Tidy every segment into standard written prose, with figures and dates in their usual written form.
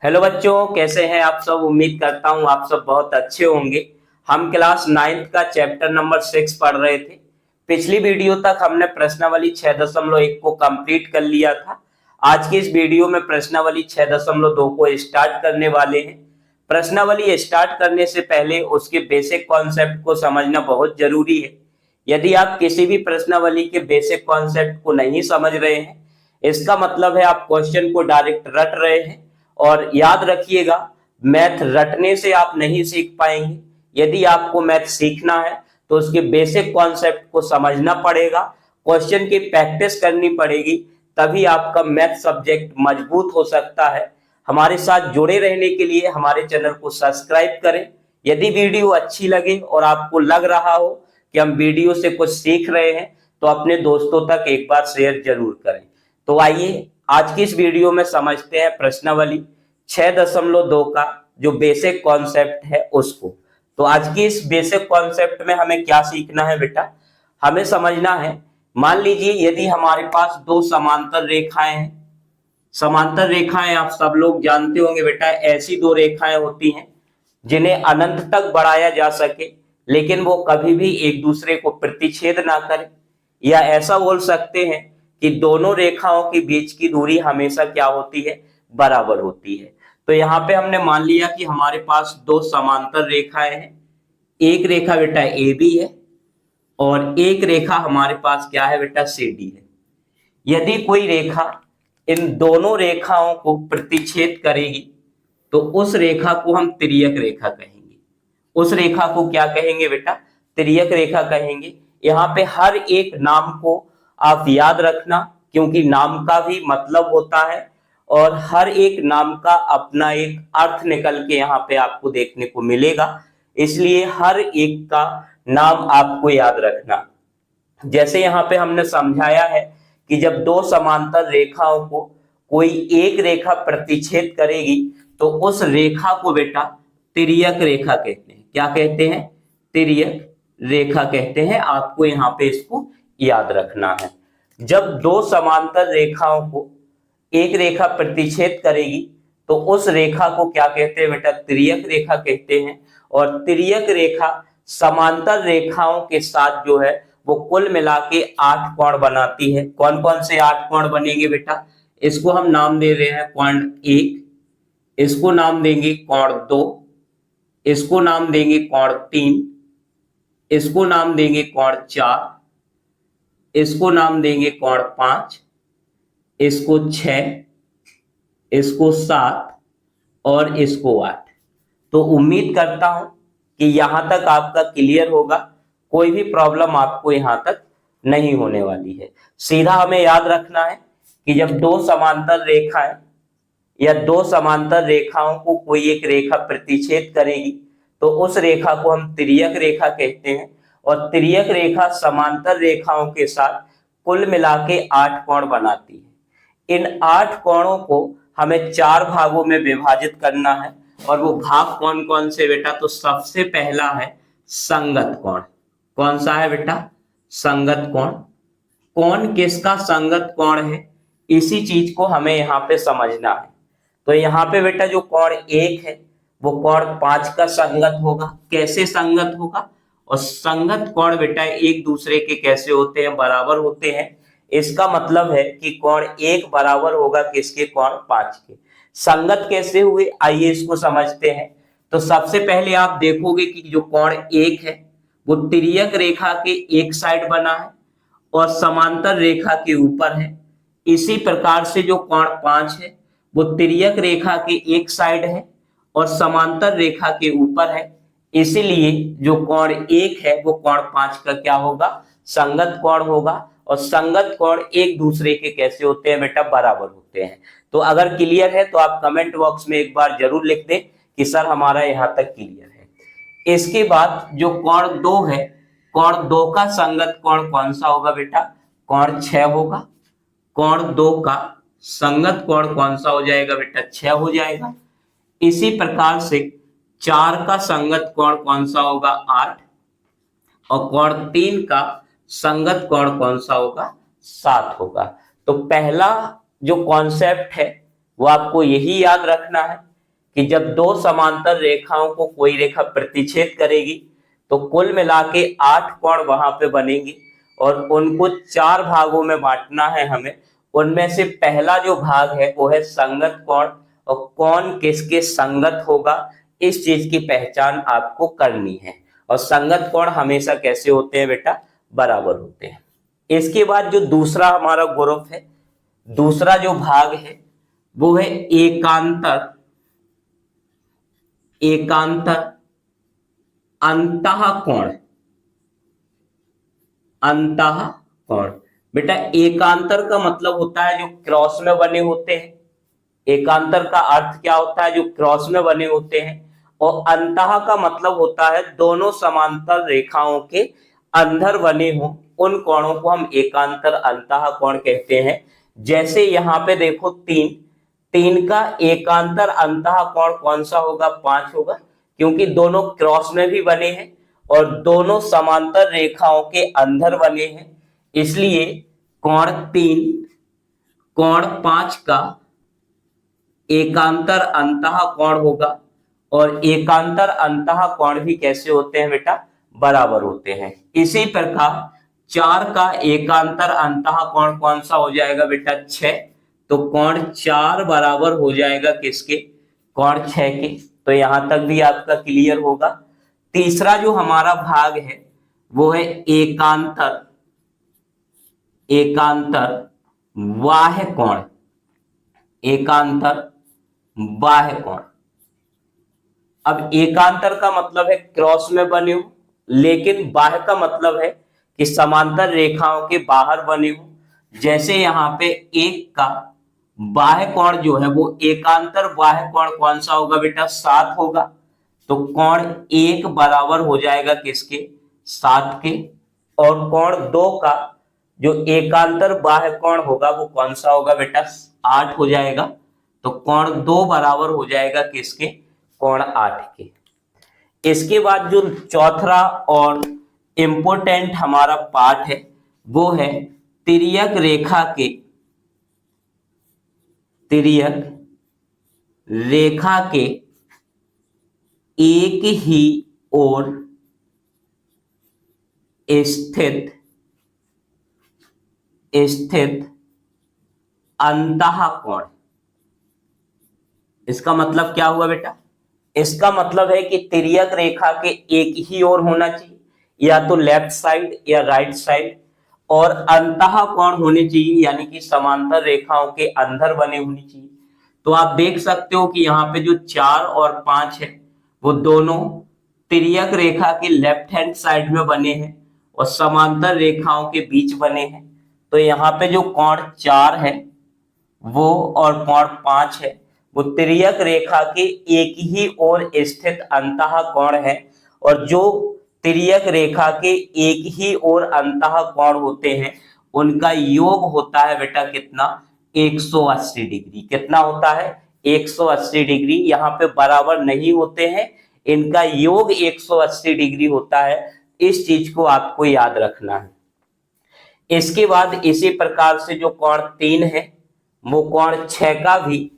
Hello बच्चों, कैसे हैं आप सब। उम्मीद करता हूं आप सब बहुत अच्छे होंगे। हम क्लास 9th का चैप्टर नंबर 6 पढ़ रहे थे। पिछली वीडियो तक हमने प्रश्नावली 6.1 को कंप्लीट कर लिया था। आज की इस वीडियो में प्रश्नावली 6.2 को स्टार्ट करने वाले हैं। प्रश्नावली स्टार्ट करने से पहले उसके बेसिक कॉन्सेप्ट को समझना बहुत जरूरी है। यदि आप किसी भी प्रश्नावली के बेसिक कॉन्सेप्ट को नहीं समझ रहे हैं, इसका मतलब है आप क्वेश्चन को डायरेक्ट रट रहे हैं। और याद रखिएगा, मैथ रटने से आप नहीं सीख पाएंगे। यदि आपको मैथ सीखना है तो उसके बेसिक कॉन्सेप्ट को समझना पड़ेगा, क्वेश्चन की प्रैक्टिस करनी पड़ेगी, तभी आपका मैथ सब्जेक्ट मजबूत हो सकता है। हमारे साथ जुड़े रहने के लिए हमारे चैनल को सब्सक्राइब करें। यदि वीडियो अच्छी लगे और आपको लग रहा हो कि हम वीडियो से कुछ सीख रहे हैं, तो अपने दोस्तों तक एक बार शेयर जरूर करें। तो आइए आज की इस वीडियो में समझते हैं प्रश्नावली 6.2 का जो बेसिक कॉन्सेप्ट है उसको। तो आज की इस बेसिक कॉन्सेप्ट में हमें क्या सीखना है बेटा, हमें समझना है। मान लीजिए यदि हमारे पास दो समांतर रेखाएं हैं। समांतर रेखाएं आप सब लोग जानते होंगे बेटा, ऐसी दो रेखाएं होती हैं जिन्हें अनंत तक बढ़ाया जा सके लेकिन वो कभी भी एक दूसरे को प्रतिच्छेद ना करें। या ऐसा बोल सकते हैं कि दोनों रेखाओं के बीच की दूरी हमेशा क्या होती है, बराबर होती है। तो यहाँ पे हमने मान लिया कि हमारे पास दो समांतर रेखाएं हैं। एक रेखा बेटा ए बी है और एक रेखा हमारे पास क्या है बेटा, सी डी है। यदि कोई रेखा इन दोनों रेखाओं को प्रतिच्छेद करेगी तो उस रेखा को हम तिर्यक रेखा कहेंगे। उस रेखा को क्या कहेंगे बेटा, तिर्यक रेखा कहेंगे। यहाँ पे हर एक नाम को आप याद रखना, क्योंकि नाम का भी मतलब होता है और हर एक नाम का अपना एक अर्थ निकल के यहाँ पे आपको देखने को मिलेगा। इसलिए हर एक का नाम आपको याद रखना। जैसे यहाँ पे हमने समझाया है कि जब दो समांतर रेखाओं को कोई एक रेखा प्रतिच्छेद करेगी तो उस रेखा को बेटा तिर्यक रेखा कहते हैं। क्या कहते हैं, तिर्यक रेखा कहते हैं। आपको यहाँ पे इसको याद रखना है। जब दो समांतर रेखाओं को एक रेखा प्रतिच्छेद करेगी तो उस रेखा को क्या कहते हैं बेटा, तिर्यक रेखा कहते हैं। और तिर्यक रेखा समांतर रेखाओं के साथ जो है वो कुल मिला के 8 कोण बनाती है। कौन कौन से 8 कोण बनेंगे बेटा, इसको हम नाम दे रहे हैं कोण 1, इसको नाम देंगे कोण 2, इसको नाम देंगे कोण 3, इसको नाम देंगे कोण 4, इसको नाम देंगे कोण 5, इसको 6, इसको 7 और इसको 8। तो उम्मीद करता हूं कि यहां तक आपका क्लियर होगा। कोई भी प्रॉब्लम आपको यहां तक नहीं होने वाली है। सीधा हमें याद रखना है कि जब दो समांतर रेखाएं या दो समांतर रेखाओं को कोई एक रेखा प्रतिच्छेद करेगी तो उस रेखा को हम तिर्यक रेखा कहते हैं। और तिर्यक रेखा समांतर रेखाओं के साथ कुल मिला के 8 कोण बनाती है। इन 8 कोणों को हमें 4 भागों में विभाजित करना है। और वो भाग कौन कौन से बेटा, तो सबसे पहला है संगत कोण। कौन सा है बेटा, संगत कोण। कोण किसका संगत कोण है, इसी चीज को हमें यहाँ पे समझना है। तो यहाँ पे बेटा जो कोण 1 है वो कोण 5 का संगत होगा। कैसे संगत होगा, और संगत कोण बेटा एक दूसरे के कैसे होते हैं, बराबर होते हैं। इसका मतलब है कि कोण 1 बराबर होगा किसके, कोण 5 के। संगत कैसे हुए, आइए इसको समझते हैं। तो सबसे पहले आप देखोगे कि जो कोण 1 है वो तिर्यक रेखा के एक साइड बना है और समांतर रेखा के ऊपर है। इसी प्रकार से जो कोण 5 है वो तिर्यक रेखा के एक साइड है और समांतर रेखा के ऊपर है। इसीलिए जो कोण 1 है वो कोण 5 का क्या होगा, संगत कोण होगा। और संगत कोण एक दूसरे के कैसे होते हैं बेटा, बराबर होते हैं। तो अगर क्लियर है तो आप कमेंट बॉक्स में एक बार जरूर लिख दें कि सर हमारा यहां तक क्लियर है। इसके बाद जो कोण 2 है, कोण 2 का संगत कोण कौन सा होगा बेटा, कोण 6 होगा। कोण 2 का संगत कोण कौन सा हो जाएगा बेटा, 6 हो जाएगा। इसी प्रकार से 4 का संगत कोण कौन सा होगा, 8। और कोण 3 का संगत कोण कौन सा होगा, 7 होगा। तो पहला जो कॉन्सेप्ट है वो आपको यही याद रखना है कि जब दो समांतर रेखाओं को कोई रेखा प्रतिच्छेद करेगी तो कुल मिला के 8 कोण वहां पे बनेंगे और उनको 4 भागों में बांटना है हमें। उनमें से पहला जो भाग है वो है संगत कोण, और कौन किसके संगत होगा इस चीज की पहचान आपको करनी है। और संगत कोण हमेशा कैसे होते हैं बेटा, बराबर होते हैं। इसके बाद जो दूसरा हमारा ग्रुप है, दूसरा जो भाग है वो है एकांतर अंतः कोण। अंतः कोण बेटा, एकांतर का मतलब होता है जो क्रॉस में बने होते हैं। एकांतर का अर्थ क्या होता है, जो क्रॉस में बने होते हैं। और अंतः का मतलब होता है दोनों समांतर रेखाओं के अंदर बने हों, उन कोणों को हम एकांतर अंतः कोण कहते हैं। जैसे यहाँ पे देखो तीन का एकांतर अंतः कोण कौन सा होगा, 5 होगा, क्योंकि दोनों क्रॉस में भी बने हैं और दोनों समांतर रेखाओं के अंदर बने हैं, इसलिए कोण 3 कोण 5 का एकांतर अंतः कोण होगा। और एकांतर अंतः कोण भी कैसे होते हैं बेटा, बराबर होते हैं। इसी प्रकार 4 का एकांतर अंतः कोण कौन सा हो जाएगा बेटा, 6। तो कोण 4 बराबर हो जाएगा किसके, कोण 6 के। तो यहां तक भी आपका क्लियर होगा। तीसरा जो हमारा भाग है वो है एकांतर बाह्य कोण। एकांतर बाह्य कोण, अब एकांतर का मतलब है क्रॉस में बने हो, लेकिन बाह्य का मतलब है कि समांतर रेखाओं के बाहर बने हो। जैसे यहाँ पे एक का बाह्य कोण जो है वो एकांतर बाह्य कोण कौन सा होगा बेटा, 7 होगा। तो कोण 1 बराबर हो जाएगा किसके, 7 के। और कोण 2 का जो एकांतर बाह्य कोण होगा वो कौन सा होगा बेटा, 8 हो जाएगा। तो कोण 2 बराबर हो जाएगा किसके, कोण 8 के। इसके बाद जो चौथा और इंपोर्टेंट हमारा पार्ट है वो है तिर्यक रेखा के एक ही ओर स्थित अंतः कोण। इसका मतलब क्या हुआ बेटा, इसका मतलब है कि तिर्यक रेखा के एक ही ओर होना चाहिए, या तो लेफ्ट साइड या राइट साइड, और अंतः कोण होने चाहिए, यानी कि समांतर रेखाओं के अंदर बने होनी चाहिए। तो आप देख सकते हो कि यहाँ पे जो 4 और 5 है वो दोनों तिर्यक रेखा के लेफ्ट हैंड साइड में बने हैं और समांतर रेखाओं के बीच बने हैं। तो यहाँ पे जो कोण 4 है वो और कोण 5 है वो तिर्यक रेखा के एक ही ओर स्थित अंतः कोण है। और जो तिर्यक रेखा के एक ही ओर अंतः कोण होते हैं उनका योग होता है बेटा कितना, 180 डिग्री। कितना होता है, 180 डिग्री। यहाँ पे बराबर नहीं होते हैं, इनका योग 180 डिग्री होता है। इस चीज को आपको याद रखना है। इसके बाद इसी प्रकार से जो कोण 3 है वो कोण 6 का भी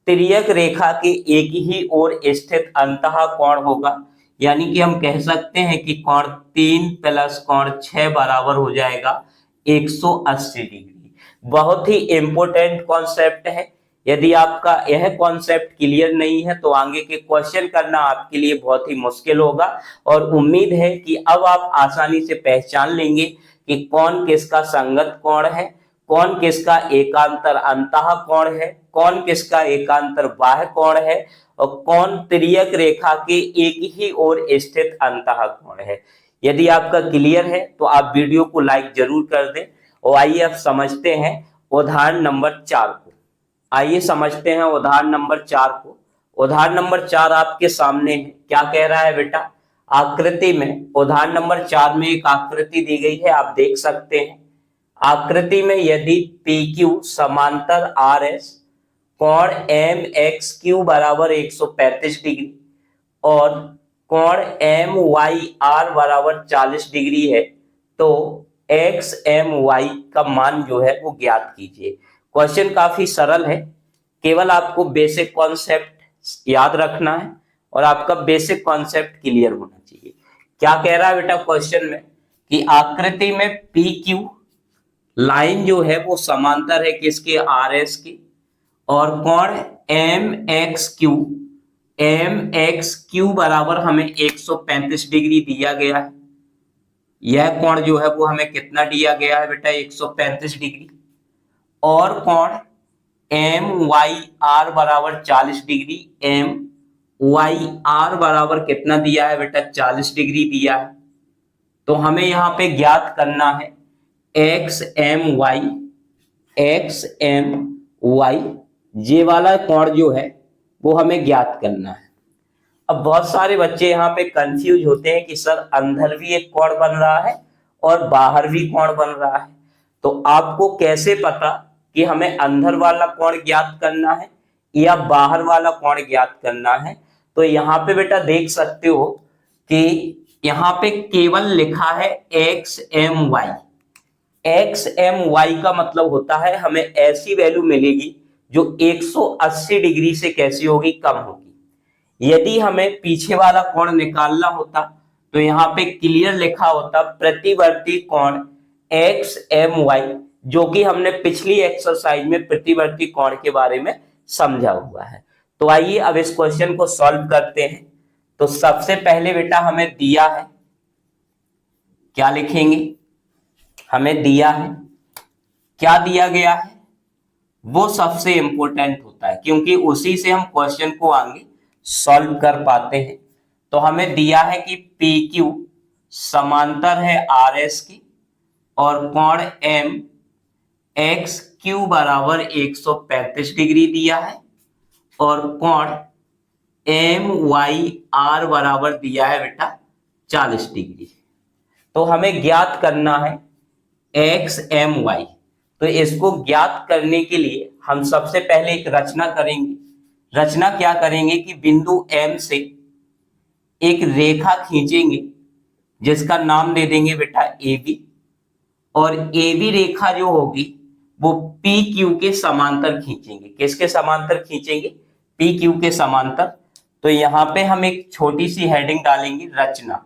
तिर्यक रेखा के एक ही ओर स्थित अंतः कोण होगा। यानी कि हम कह सकते हैं कि कोण 3 प्लस कोण 6 बराबर हो जाएगा 180 डिग्री। बहुत ही इंपॉर्टेंट कॉन्सेप्ट है। यदि आपका यह कॉन्सेप्ट क्लियर नहीं है तो आगे के क्वेश्चन करना आपके लिए बहुत ही मुश्किल होगा। और उम्मीद है कि अब आप आसानी से पहचान लेंगे कि कौन किसका संगत कोण है, कौन किसका एकांतर अंतः कोण है, कौन किसका एकांतर बाह्य कोण है, और कौन तिर्यक रेखा के एक ही ओर स्थित अंतः कोण है। यदि आपका क्लियर है तो आप वीडियो को लाइक जरूर कर दें। और आइए अब समझते हैं उदाहरण नंबर 4 को। आइए समझते हैं उदाहरण नंबर 4 को। उदाहरण नंबर 4 आपके सामने है। क्या कह रहा है बेटा, आकृति में उदाहरण नंबर 4 में एक आकृति दी गई है, आप देख सकते हैं। आकृति में यदि PQ समांतर RS कोण MXQ बराबर 135 डिग्री और कोण MYR बराबर 40 डिग्री है तो XMY का मान जो है वो ज्ञात कीजिए। क्वेश्चन काफी सरल है, केवल आपको बेसिक कॉन्सेप्ट याद रखना है और आपका बेसिक कॉन्सेप्ट क्लियर होना चाहिए। क्या कह रहा है बेटा क्वेश्चन में कि आकृति में पी क्यू लाइन जो है वो समांतर है किसके, आर एस की, और कोण एम एक्स क्यू बराबर हमें 135 डिग्री दिया गया है। यह कोण जो है वो हमें कितना दिया गया है बेटा, 135 डिग्री। और कोण एम वाई आर बराबर 40 डिग्री, एम वाई आर बराबर कितना दिया है बेटा, 40 डिग्री दिया है। तो हमें यहाँ पे ज्ञात करना है एक्स एम वाई, ये वाला कोण जो है वो हमें ज्ञात करना है। अब बहुत सारे बच्चे यहाँ पे कंफ्यूज होते हैं कि सर अंदर भी एक कोण बन रहा है और बाहर भी कोण बन रहा है, तो आपको कैसे पता कि हमें अंदर वाला कोण ज्ञात करना है या बाहर वाला कोण ज्ञात करना है? तो यहाँ पे बेटा देख सकते हो कि यहाँ पे केवल लिखा है X M Y. X M Y का मतलब होता है हमें ऐसी वैल्यू मिलेगी जो 180 डिग्री से कैसी होगी, कम होगी। यदि हमें पीछे वाला कोण निकालना होता तो यहाँ पे क्लियर लिखा होता प्रतिवर्ती कोण एक्स एम वाई, जो कि हमने पिछली एक्सरसाइज में प्रतिवर्ती कोण के बारे में समझा हुआ है। तो आइए अब इस क्वेश्चन को सॉल्व करते हैं। तो सबसे पहले बेटा हमें दिया है, क्या लिखेंगे, हमें दिया है, क्या दिया गया है वो सबसे इंपॉर्टेंट होता है क्योंकि उसी से हम क्वेश्चन को आगे सॉल्व कर पाते हैं। तो हमें दिया है कि पी क्यू समांतर है आर एस की और कोण एम एक्स क्यू बराबर 135 डिग्री दिया है और कोण एम वाई आर बराबर दिया है बेटा 40 डिग्री। तो हमें ज्ञात करना है एक्स एम वाई। तो इसको ज्ञात करने के लिए हम सबसे पहले एक रचना करेंगे। रचना क्या करेंगे कि बिंदु एम से एक रेखा खींचेंगे जिसका नाम दे देंगे बेटा ए बी, और ए बी रेखा जो होगी वो पी क्यू के समांतर खींचेंगे। किसके समांतर खींचेंगे, पी क्यू के समांतर। तो यहां पे हम एक छोटी सी हेडिंग डालेंगे रचना।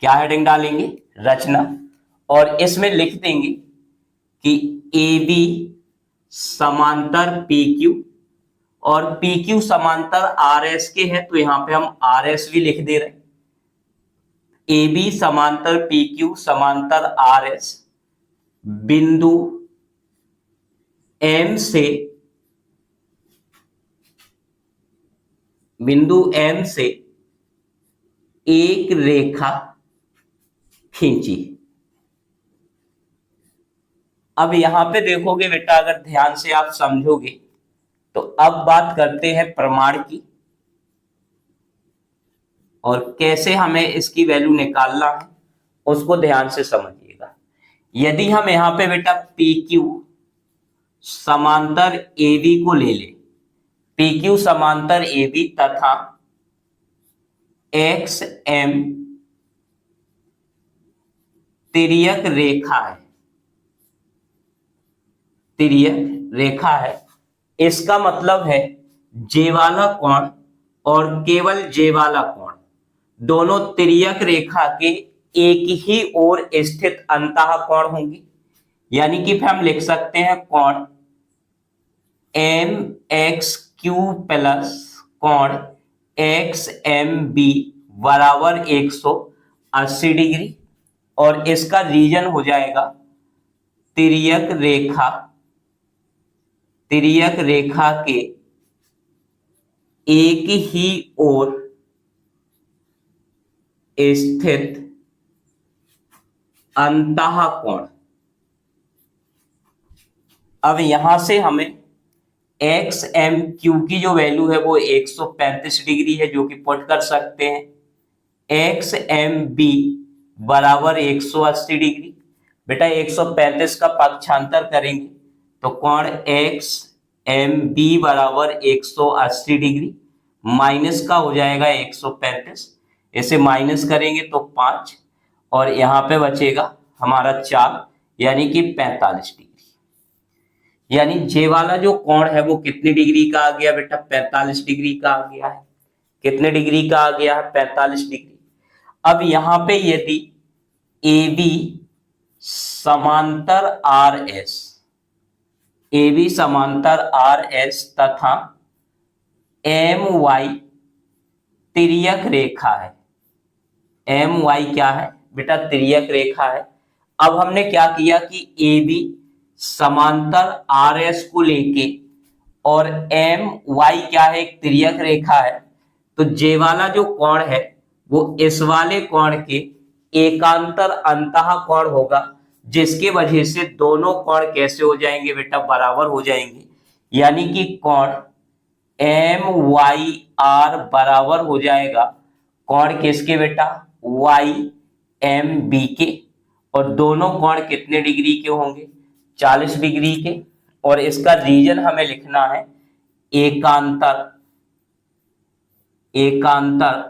क्या हेडिंग डालेंगे, रचना। और इसमें लिख देंगे कि ए बी समांतर पी क्यू, और पी क्यू समांतर आर एस के है तो यहां पे हम आर एस भी लिख दे रहे हैं। ए बी समांतर पी क्यू समांतर आर एस बिंदु एम से एक रेखा खींची। अब यहां पे देखोगे बेटा, अगर ध्यान से आप समझोगे तो अब बात करते हैं प्रमाण की और कैसे हमें इसकी वैल्यू निकालना है उसको ध्यान से समझिएगा। यदि हम यहां पे बेटा पी क्यू समांतर ए बी को ले ले, पी क्यू समांतर ए बी तथा एक्स एम तिर्यक रेखा है, इसका मतलब है जे वाला कोण और केवल जे वाला कोण दोनों तिर्यक रेखा के एक ही ओर स्थित अंतः कोण होंगे। यानी कि हम लिख सकते हैं कोण एम एक्स क्यू प्लस कोण एक्स एम बी बराबर 180 डिग्री, और इसका रीजन हो जाएगा तिर्यक रेखा के एक ही ओर स्थित अंतः कोण। अब यहां से हमें एक्स एम क्यू की जो वैल्यू है वो 135 डिग्री है जो कि पुट कर सकते हैं। एक्स एम बी बराबर 180 डिग्री। बेटा 135 का पक्षांतर करेंगे तो कोण एक्स एम बी बराबर 180 डिग्री माइनस का हो जाएगा 135, इसे माइनस करेंगे तो 5 और यहाँ पे बचेगा हमारा 4 यानी कि 45 डिग्री। यानी जे वाला जो कोण है वो कितनी डिग्री का आ गया बेटा, 45 डिग्री का आ गया है। कितने डिग्री का आ गया है, 45 डिग्री। अब यहां पे यदि ए बी समांतर आर एस, ए बी समांतर आर एस तथा एम वाई तिर्यक रेखा है, एम वाई क्या है बेटा, तिर्यक रेखा है। अब हमने क्या किया कि ए बी समांतर आर एस को लेके और एम वाई क्या है, एक तिर्यक रेखा है, तो जे वाला जो कोण है वो इस वाले कोण के एकांतर अंतः कोण होगा, जिसके वजह से दोनों कोण कैसे हो जाएंगे बेटा, बराबर हो जाएंगे। यानी कि कोण एम वाई आर बराबर हो जाएगा कोण किसके बेटा, वाई एम बी के। और दोनों कोण कितने डिग्री के होंगे, 40 डिग्री के। और इसका रीजन हमें लिखना है एकांतर, एकांतर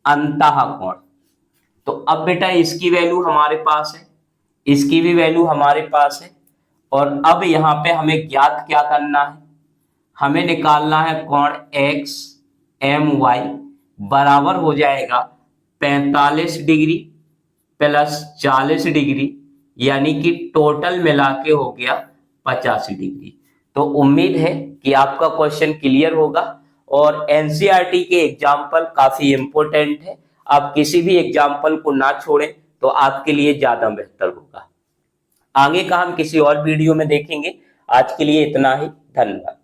अंतः कोण। तो अब बेटा इसकी वैल्यू हमारे पास है, इसकी भी वैल्यू हमारे पास है। और अब यहां पे हमें ज्ञात क्या करना है, हमें निकालना है कोण एक्स एम वाई बराबर हो जाएगा 45 डिग्री प्लस 40 डिग्री, यानी कि टोटल मिला के हो गया 85 डिग्री। तो उम्मीद है कि आपका क्वेश्चन क्लियर होगा। और एनसीईआरटी के एग्जाम्पल काफी इंपॉर्टेंट है, आप किसी भी एग्जाम्पल को ना छोड़ें तो आपके लिए ज्यादा बेहतर होगा। आगे का हम किसी और वीडियो में देखेंगे। आज के लिए इतना ही, धन्यवाद।